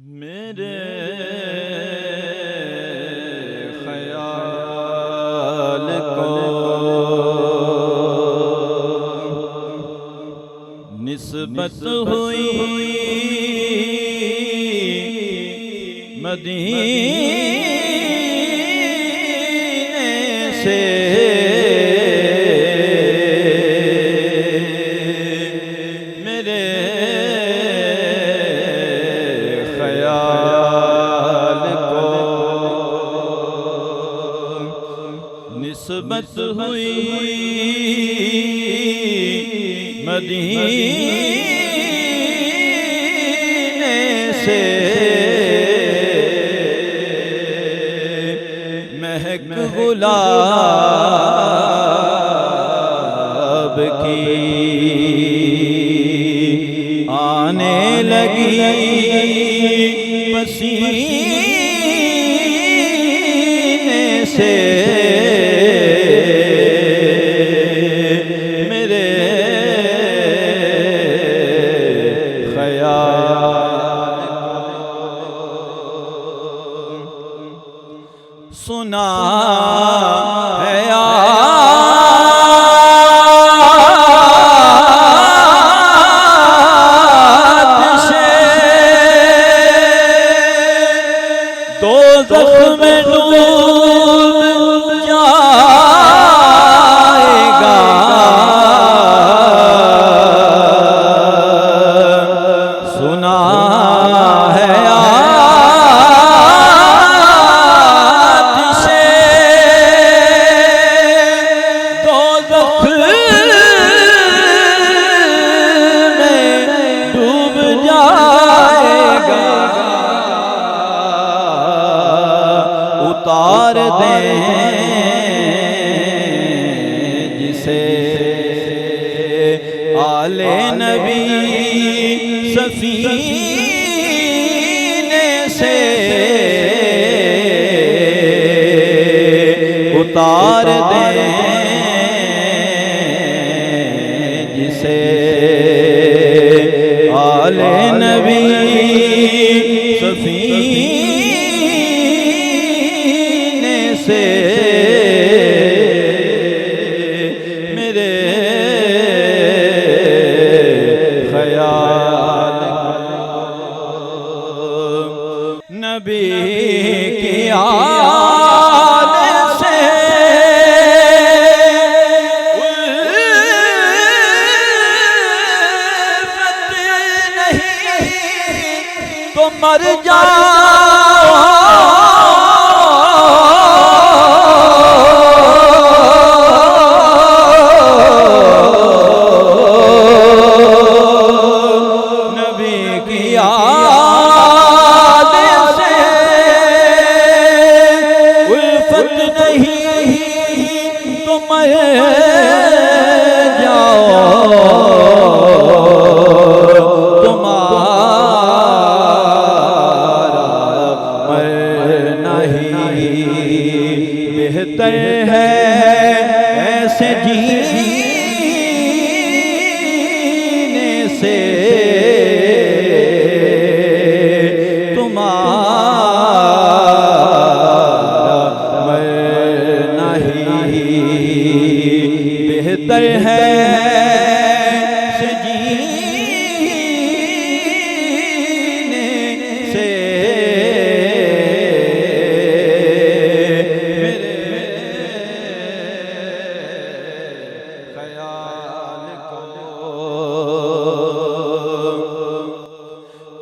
मेरे ख्याल को निस्बत हुई मदीने से। मेरे ख्याल को निस्बत हुई मदीने से। महक गुलाब की आने लगी पसीने से। मेरे ख्याल सुना है आतिशे दोज़ख में डूब जाएगा। सुना है उतार दें जिसे आले नबी सफीने से। उतार दें जिसे आले नबी सफीने से। मेरे ख्याल नबी की आल से उल्फत नहीं तो मर जाओ। बेहतर है ऐसे जीने से तुम्हारा मरना ही बेहतर है ऐसे जीने से।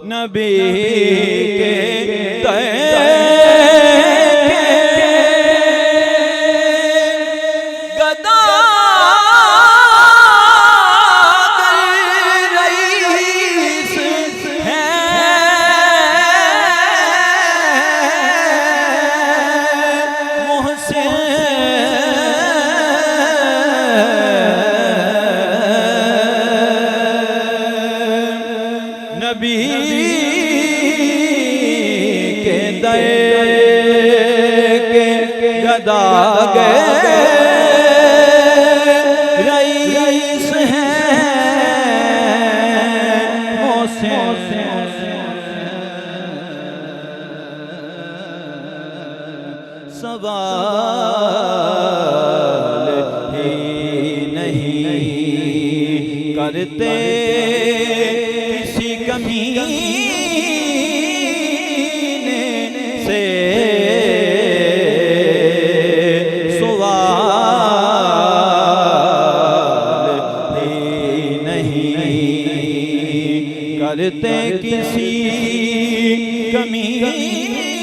नबी के गदा रईस हैं मोहसिन नबी के दर के गदा गए रईस हैं मोहसिन सवाल ही नहीं करते किसी कमीने से सवाल ही नहीं करते किसी कमीने